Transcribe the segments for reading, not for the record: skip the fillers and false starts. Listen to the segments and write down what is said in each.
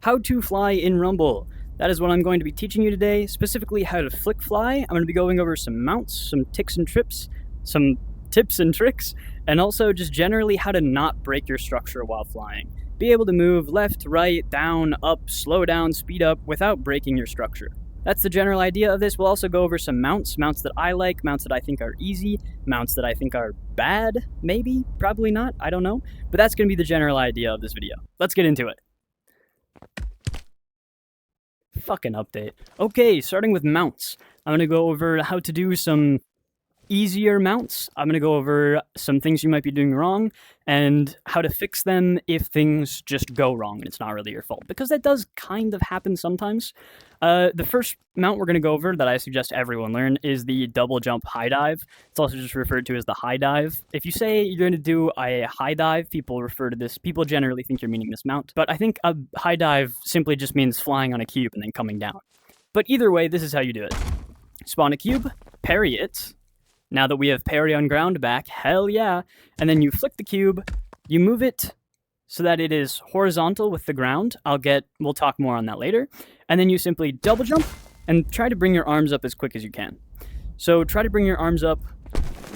How to fly in Rumble. That is what I'm going to be teaching you today, specifically how to flick fly. I'm going to be going over some mounts, some tips and tricks, and also just generally how to not break your structure while flying. Be able to move left, right, down, up, slow down, speed up without breaking your structure. That's the general idea of this. We'll also go over some mounts that I like, mounts that I think are easy, mounts that I think are bad, maybe, probably not, I don't know. But that's going to be the general idea of this video. Let's get into it. Fucking update. Okay, starting with mounts. I'm going to go over how to do some easier mounts. I'm going to go over some things you might be doing wrong and how to fix them if things just go wrong and it's not really your fault, because that does kind of happen sometimes. The first mount we're going to go over that I suggest everyone learn is the double jump high dive. It's also just referred to as the high dive. If you say you're going to do a high dive, people generally think you're meaning this mount, but I think a high dive simply just means flying on a cube and then coming down. But either way, this is how you do it. Spawn a cube, parry it. Now that we have parry on ground back, hell yeah. And then you flick the cube, you move it so that it is horizontal with the ground. We'll talk more on that later. And then you simply double jump and try to bring your arms up as quick as you can. So try to bring your arms up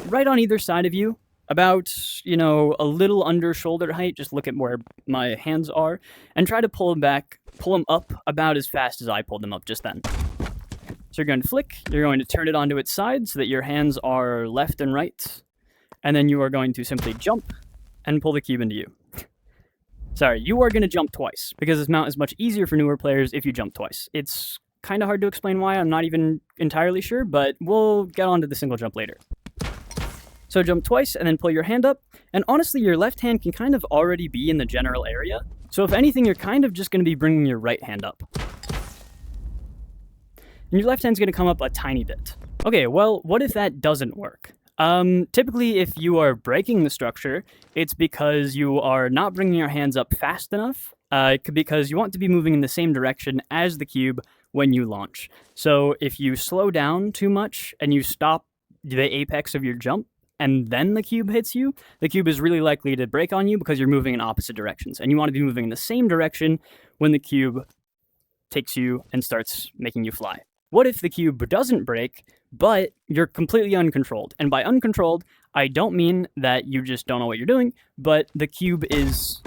right on either side of you, about, a little under shoulder height. Just look at where my hands are and try to pull them up about as fast as I pulled them up just then. So you're going to flick, you're going to turn it onto its side so that your hands are left and right, and then you are going to simply jump and pull the cube into you. Sorry, you are going to jump twice, because this mount is much easier for newer players if you jump twice. It's kind of hard to explain why, I'm not even entirely sure, but we'll get onto the single jump later. So jump twice and then pull your hand up, and honestly your left hand can kind of already be in the general area, so if anything you're kind of just going to be bringing your right hand up. And your left hand's going to come up a tiny bit. Okay, well, what if that doesn't work? Typically, if you are breaking the structure, it's because you are not bringing your hands up fast enough, because you want to be moving in the same direction as the cube when you launch. So if you slow down too much and you stop the apex of your jump, and then the cube hits you, the cube is really likely to break on you because you're moving in opposite directions. And you want to be moving in the same direction when the cube takes you and starts making you fly. What if the cube doesn't break, but you're completely uncontrolled? And by uncontrolled, I don't mean that you just don't know what you're doing, but the cube is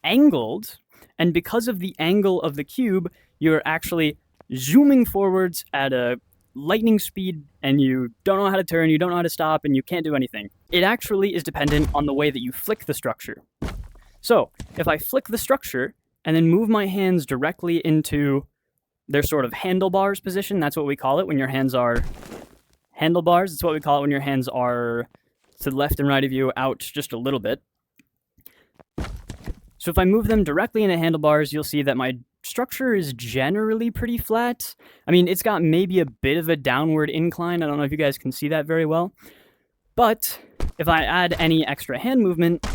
angled, and because of the angle of the cube, you're actually zooming forwards at a lightning speed, and you don't know how to turn, you don't know how to stop, and you can't do anything. It actually is dependent on the way that you flick the structure. So, if I flick the structure, and then move my hands directly into their sort of handlebars position. That's what we call it when your hands are handlebars. That's what we call it when your hands are to the left and right of you, out just a little bit. So if I move them directly into handlebars, you'll see that my structure is generally pretty flat. I mean, it's got maybe a bit of a downward incline. I don't know if you guys can see that very well. But if I add any extra hand movement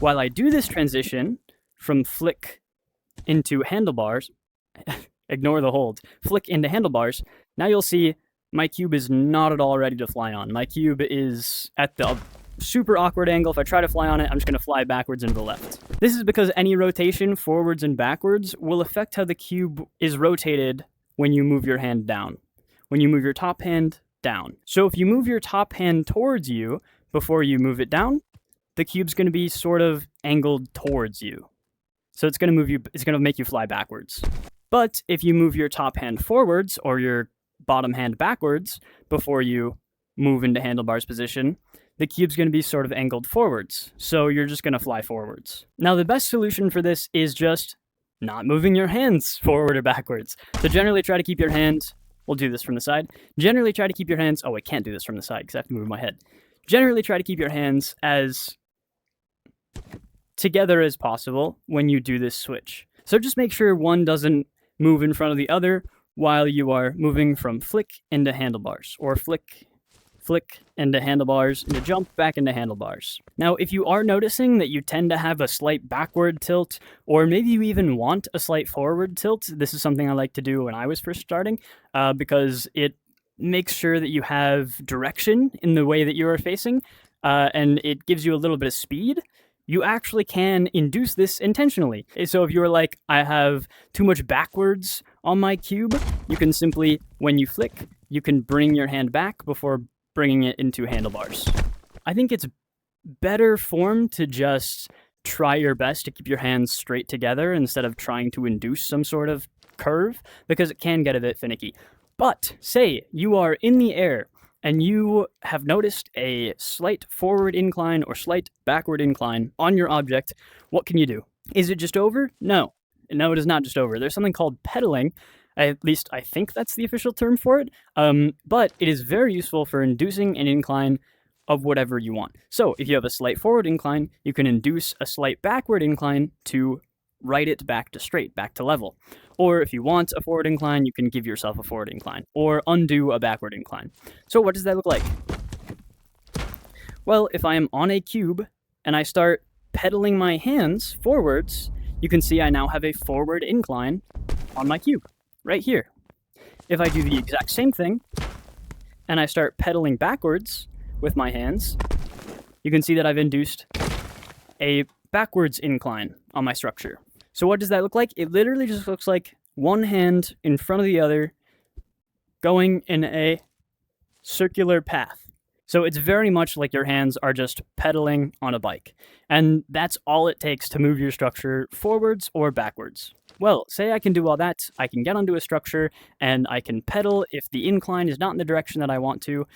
while I do this transition from flick into handlebars, ignore the hold, flick into handlebars, now you'll see my cube is not at all ready to fly on. My cube is at the super awkward angle. If I try to fly on it, I'm just going to fly backwards and to the left. This is because any rotation forwards and backwards will affect how the cube is rotated when you move your hand down, when you move your top hand down. So if you move your top hand towards you before you move it down, the cube's going to be sort of angled towards you. So it's going to make you fly backwards. But if you move your top hand forwards or your bottom hand backwards before you move into handlebars position, the cube's going to be sort of angled forwards. So you're just going to fly forwards. Now, the best solution for this is just not moving your hands forward or backwards. So generally try to keep your hands, we'll do this from the side. Generally try to keep your hands, I can't do this from the side because I have to move my head. Generally try to keep your hands as together as possible when you do this switch. So just make sure one doesn't move in front of the other while you are moving from flick into handlebars, or flick into handlebars, into jump, back into handlebars. Now, if you are noticing that you tend to have a slight backward tilt, or maybe you even want a slight forward tilt, this is something I like to do when I was first starting, because it makes sure that you have direction in the way that you are facing, and it gives you a little bit of speed. you actually can induce this intentionally. So if you're like, I have too much backwards on my cube, you can simply, when you flick, you can bring your hand back before bringing it into handlebars. I think it's better form to just try your best to keep your hands straight together instead of trying to induce some sort of curve, because it can get a bit finicky. But say you are in the air and you have noticed a slight forward incline or slight backward incline on your object, what can you do? Is it just over? No. No, it is not just over. There's something called pedaling. At least I think that's the official term for it. But it is very useful for inducing an incline of whatever you want. So if you have a slight forward incline, you can induce a slight backward incline to right it back to straight, back to level. Or if you want a forward incline, you can give yourself a forward incline, or undo a backward incline. So what does that look like? Well, if I am on a cube and I start pedaling my hands forwards, you can see I now have a forward incline on my cube, right here. If I do the exact same thing, and I start pedaling backwards with my hands, you can see that I've induced a backwards incline on my structure. So what does that look like? It literally just looks like one hand in front of the other going in a circular path. So it's very much like your hands are just pedaling on a bike. And that's all it takes to move your structure forwards or backwards. Well, say I can do all that, I can get onto a structure and I can pedal if the incline is not in the direction that I want to,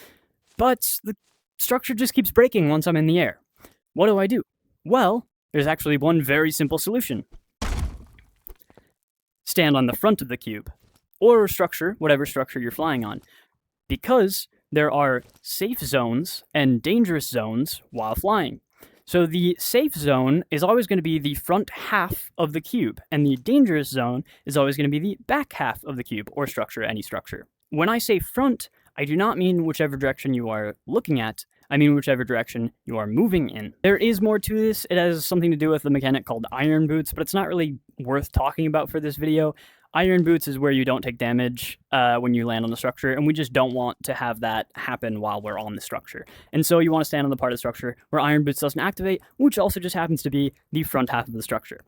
but the structure just keeps breaking once I'm in the air. What do I do? Well, there's actually one very simple solution. Stand on the front of the cube, or structure, whatever structure you're flying on, because there are safe zones and dangerous zones while flying. So the safe zone is always going to be the front half of the cube, and the dangerous zone is always going to be the back half of the cube, or structure, any structure. When I say front, I do not mean whichever direction you are looking at, I mean whichever direction you are moving in. There is more to this. It has something to do with the mechanic called iron boots, but it's not really worth talking about for this video. Iron boots is where you don't take damage when you land on the structure, and we just don't want to have that happen while we're on the structure. And so you want to stand on the part of the structure where iron boots doesn't activate, which also just happens to be the front half of the structure.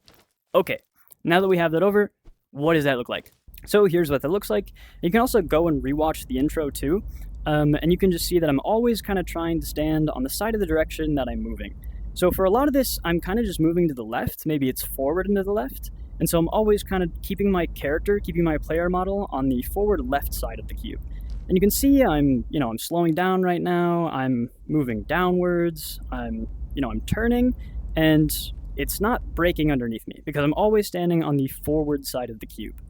Okay, now that we have that over, what does that look like? So here's what that looks like. You can also go and rewatch the intro too, and you can just see that I'm always kind of trying to stand on the side of the direction that I'm moving. So for a lot of this, I'm kind of just moving to the left. Maybe it's forward and to the left. And so I'm always kind of keeping my player model on the forward left side of the cube. And you can see I'm slowing down right now. I'm moving downwards. I'm turning, and it's not breaking underneath me because I'm always standing on the forward side of the cube.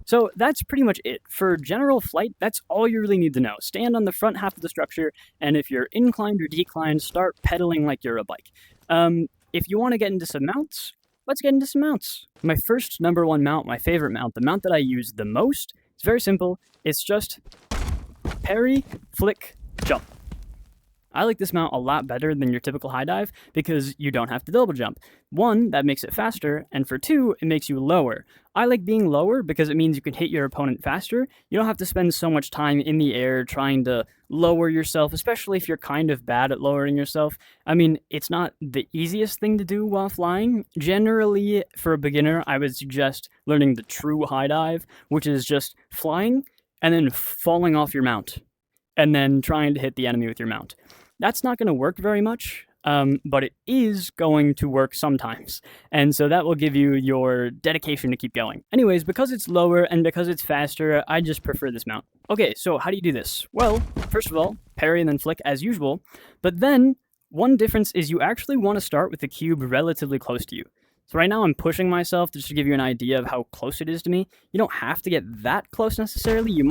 So that's pretty much it. For general flight, that's all you really need to know. Stand on the front half of the structure, and if you're inclined or declined, start pedaling like you're a bike. If you want to get into some mounts, let's get into some mounts. My first number one mount, my favorite mount, the mount that I use the most, it's very simple. It's just parry, flick, jump. I like this mount a lot better than your typical high dive because you don't have to double jump. One, that makes it faster, and for two, it makes you lower. I like being lower because it means you can hit your opponent faster. You don't have to spend so much time in the air trying to lower yourself, especially if you're kind of bad at lowering yourself. I mean, it's not the easiest thing to do while flying. Generally, for a beginner, I would suggest learning the true high dive, which is just flying and then falling off your mount, and then trying to hit the enemy with your mount. That's not going to work very much, but it is going to work sometimes. And so that will give you your dedication to keep going. Anyways, because it's lower and because it's faster, I just prefer this mount. Okay, so how do you do this? Well, first of all, parry and then flick as usual. But then one difference is you actually want to start with the cube relatively close to you. So right now I'm pushing myself just to give you an idea of how close it is to me. You don't have to get that close necessarily. You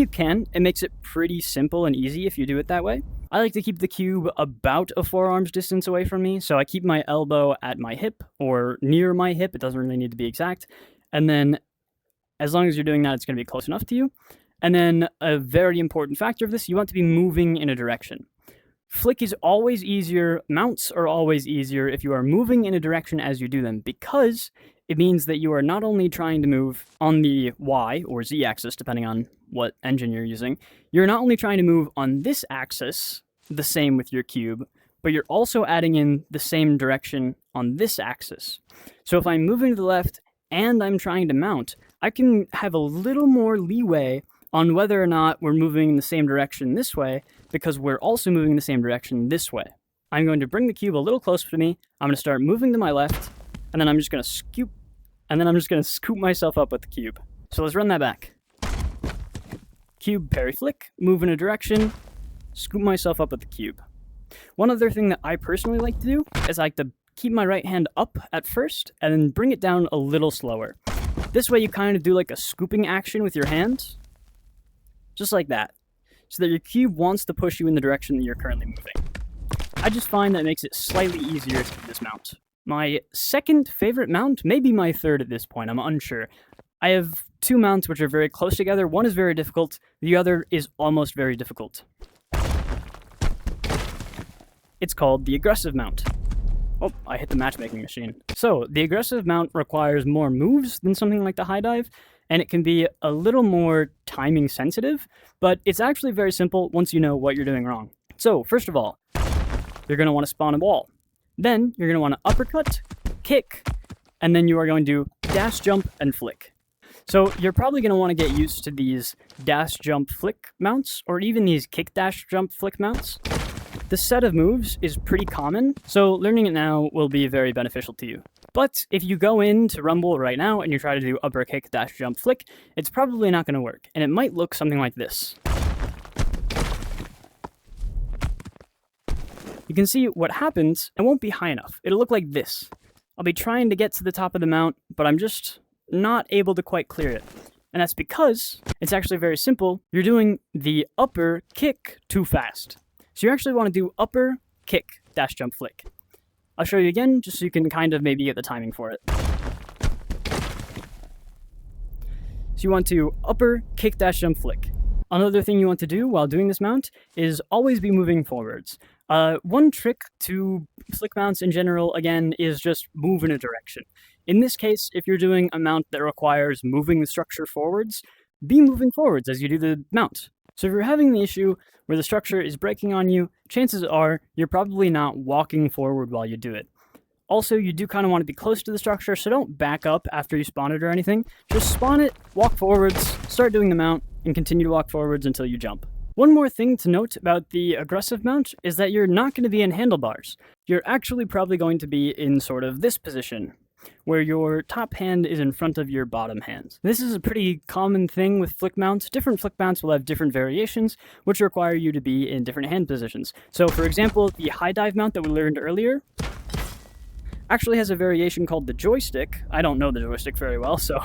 can. It makes it pretty simple and easy if you do it that way. I like to keep the cube about a forearm's distance away from me, so I keep my elbow at my hip or near my hip. It doesn't really need to be exact. And then as long as you're doing that, it's going to be close enough to you. And then a very important factor of this, you want to be moving in a direction. Flick is always easier, mounts are always easier if you are moving in a direction as you do them, because it means that you are not only trying to move on the Y or Z axis, depending on what engine you're using, you're not only trying to move on this axis, the same with your cube, but you're also adding in the same direction on this axis. So if I'm moving to the left and I'm trying to mount, I can have a little more leeway on whether or not we're moving in the same direction this way, because we're also moving in the same direction this way. I'm going to bring the cube a little closer to me. I'm going to start moving to my left, and then I'm just going to scoop, and then I'm just going to scoop myself up with the cube. So let's run that back. Cube, parry, flick, move in a direction, scoop myself up with the cube. One other thing that I personally like to do is I like to keep my right hand up at first, and then bring it down a little slower. This way you kind of do like a scooping action with your hand, just like that, so that your cube wants to push you in the direction that you're currently moving. I just find that makes it slightly easier to do this mount. My second favorite mount, maybe my third at this point, I'm unsure. I have two mounts which are very close together. One is very difficult, the other is almost very difficult. It's called the aggressive mount. Oh, I hit the matchmaking machine. So, the aggressive mount requires more moves than something like the high dive, and it can be a little more timing sensitive, but it's actually very simple once you know what you're doing wrong. So, first of all, you're going to want to spawn a wall. Then, you're going to want to uppercut, kick, and then you are going to dash, jump, and flick. So, you're probably going to want to get used to these dash, jump, flick mounts, or even these kick, dash, jump, flick mounts. This set of moves is pretty common, so learning it now will be very beneficial to you. But if you go into Rumble right now and you try to do upper kick, dash, jump, flick, it's probably not going to work, and it might look something like this. You can see what happens, it won't be high enough. It'll look like this. I'll be trying to get to the top of the mount, but I'm just not able to quite clear it. And that's because it's actually very simple. You're doing the upper kick too fast. So you actually want to do upper kick, dash, jump, flick. I'll show you again, just so you can kind of maybe get the timing for it. So you want to upper kick, dash, jump, flick. Another thing you want to do while doing this mount is always be moving forwards. One trick to flick mounts in general, again, is just move in a direction. In this case, if you're doing a mount that requires moving the structure forwards, be moving forwards as you do the mount. So if you're having the issue where the structure is breaking on you, chances are you're probably not walking forward while you do it. Also, you do kind of want to be close to the structure, so don't back up after you spawn it or anything. Just spawn it, walk forwards, start doing the mount, and continue to walk forwards until you jump. One more thing to note about the aggressive mount is that you're not going to be in handlebars. You're actually probably going to be in sort of this position, where your top hand is in front of your bottom hand. This is a pretty common thing with flick mounts. Different flick mounts will have different variations, which require you to be in different hand positions. So for example, the high dive mount that we learned earlier actually has a variation called the joystick. I don't know the joystick very well, so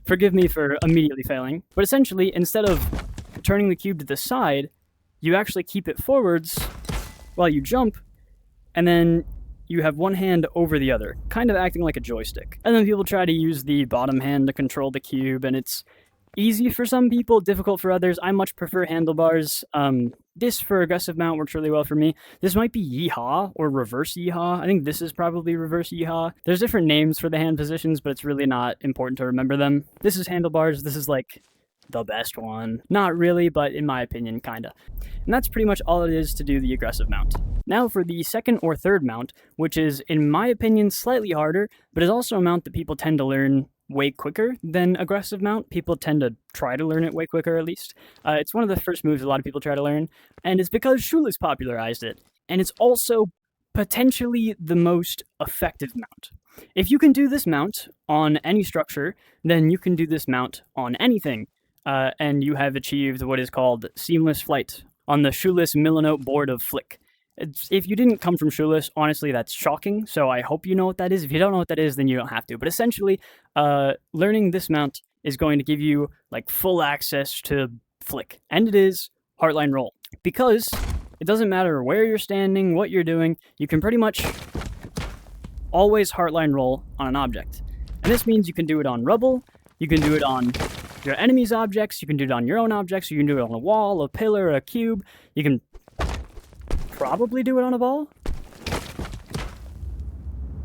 forgive me for immediately failing. But essentially, instead of turning the cube to the side, you actually keep it forwards while you jump, and then you have one hand over the other, kind of acting like a joystick. And then people try to use the bottom hand to control the cube, and it's easy for some people, difficult for others. I much prefer handlebars. This for aggressive mount works really well for me. This might be yeehaw or reverse yeehaw. I think this is probably reverse yeehaw. There's different names for the hand positions, but it's really not important to remember them. This is handlebars. This is like the best one. Not really, but in my opinion, kinda. And that's pretty much all it is to do the aggressive mount. Now for the second or third mount, which is, in my opinion, slightly harder, but is also a mount that people tend to learn way quicker than aggressive mount. People tend to try to learn it way quicker, at least. It's one of the first moves a lot of people try to learn, and it's because Shulis popularized it. And it's also potentially the most effective mount. If you can do this mount on any structure, then you can do this mount on anything. And you have achieved what is called seamless flight on the Shulis Milanote board of Flick. If you didn't come from Shulis, honestly, that's shocking, so I hope you know what that is. If you don't know what that is, then you don't have to. But essentially, learning this mount is going to give you like full access to Flick, and it is Heartline Roll. Because it doesn't matter where you're standing, what you're doing, you can pretty much always Heartline Roll on an object. And this means you can do it on rubble, you can do it on your enemy's objects, you can do it on your own objects, you can do it on a wall, a pillar, a cube, you can probably do it on a ball?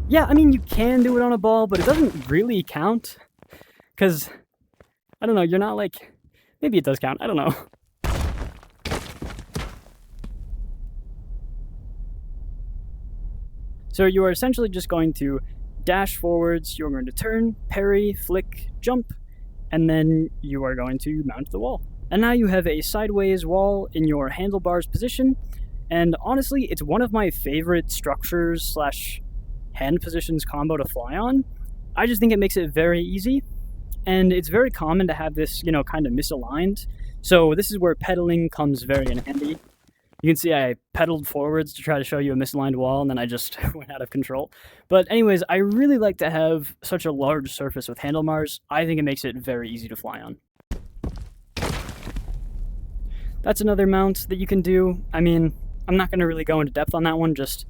Yeah, I mean, you can do it on a ball, but it doesn't really count. Because, I don't know, you're not like... Maybe it does count, I don't know. So you are essentially just going to dash forwards, you're going to turn, parry, flick, jump, and then you are going to mount the wall. And now you have a sideways wall in your handlebars position, and honestly, it's one of my favorite structures slash hand positions combo to fly on. I just think it makes it very easy, and it's very common to have this, kind of misaligned. So this is where pedaling comes very in handy. You can see I pedaled forwards to try to show you a misaligned wall, and then I just went out of control. But anyways, I really like to have such a large surface with handlebars. I think it makes it very easy to fly on. That's another mount that you can do. I mean, I'm not going to really go into depth on that one, just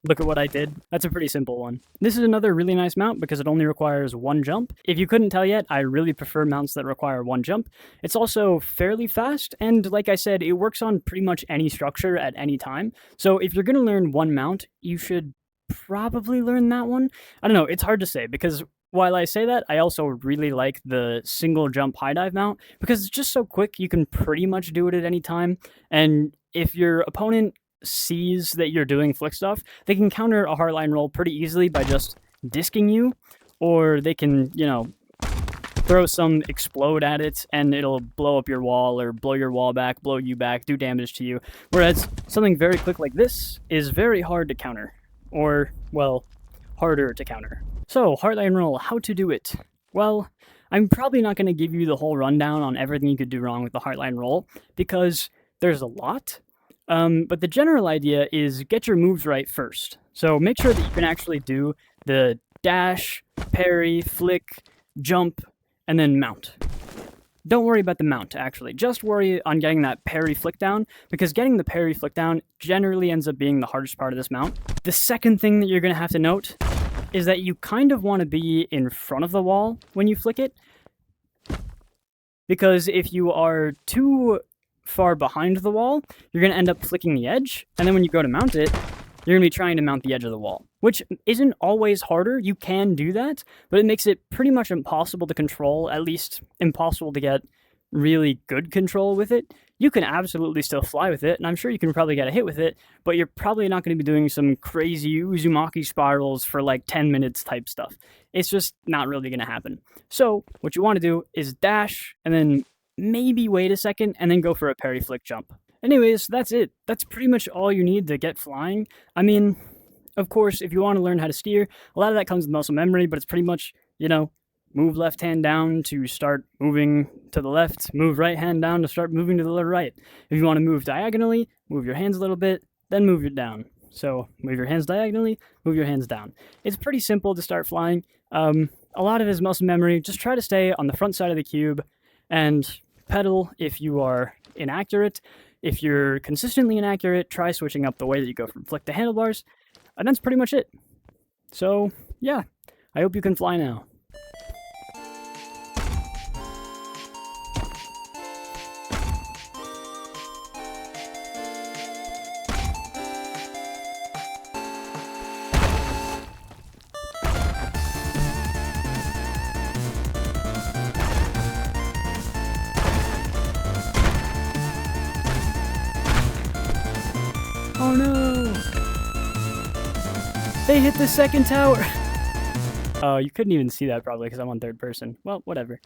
look at what I did. That's a pretty simple one. This is another really nice mount because it only requires one jump. If you couldn't tell yet, I really prefer mounts that require one jump. It's also fairly fast, and like I said, it works on pretty much any structure at any time. So if you're going to learn one mount, you should probably learn that one. I don't know, it's hard to say because while I say that, I also really like the single jump high dive mount because it's just so quick, you can pretty much do it at any time. And if your opponent sees that you're doing flick stuff, they can counter a Heartline Roll pretty easily by just disking you, or they can, throw some explode at it and it'll blow up your wall or blow your wall back, blow you back, do damage to you. Whereas something very quick like this is very hard to counter, or, well, harder to counter. So, Heartline Roll, how to do it? Well, I'm probably not going to give you the whole rundown on everything you could do wrong with the Heartline Roll, because there's a lot. But the general idea is get your moves right first. So make sure that you can actually do the dash, parry, flick, jump, and then mount. Don't worry about the mount, actually. Just worry on getting that parry flick down, because getting the parry flick down generally ends up being the hardest part of this mount. The second thing that you're going to have to note is that you kind of want to be in front of the wall when you flick it, because if you are too far behind the wall, you're going to end up flicking the edge, and then when you go to mount it, you're going to be trying to mount the edge of the wall, which isn't always harder. You can do that, but it makes it pretty much impossible to control, at least impossible to get really good control with it. You can absolutely still fly with it, and I'm sure you can probably get a hit with it, but you're probably not going to be doing some crazy Uzumaki spirals for like 10 minutes type stuff. It's just not really going to happen. So what you want to do is dash, and then maybe wait a second, and then go for a parry flick jump. Anyways, that's it. That's pretty much all you need to get flying. I mean, of course, if you want to learn how to steer, a lot of that comes with muscle memory, but it's pretty much, move left hand down to start moving to the left, move right hand down to start moving to the right. If you want to move diagonally, move your hands a little bit, then move it down. So move your hands diagonally, move your hands down. It's pretty simple to start flying. A lot of it is muscle memory. Just try to stay on the front side of the cube and pedal if you are inaccurate. If you're consistently inaccurate, try switching up the way that you go from flick to handlebars, and that's pretty much it. So, yeah, I hope you can fly now. Oh no! They hit the second tower! Oh, you couldn't even see that probably because I'm on third person. Well, whatever.